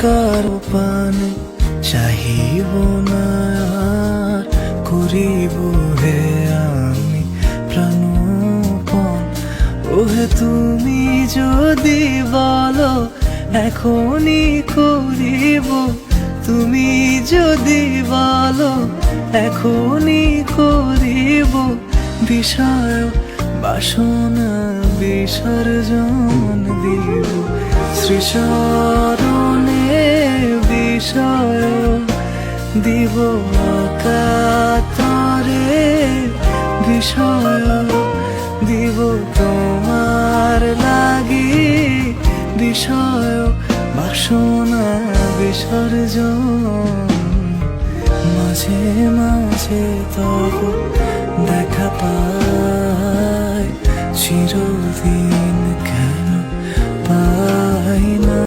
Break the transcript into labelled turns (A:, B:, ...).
A: কারো পানে চাহিব না আর, করিব হে আমি প্রাণপণ। ওহে তুমি যদি বলো এখনই করিব, তুমি যদি বলো এখনই করিব, বিষয় বাসনা বিসর্জন দিব। শ্রীচরণে বিষয় দিব অকাতরে, বিষয় দিব তোমার লাগি, বিষয় বাসনা বিসর্জন। মাঝে মাঝে তব দেখা পাই, চিরদিন কেন পাই না।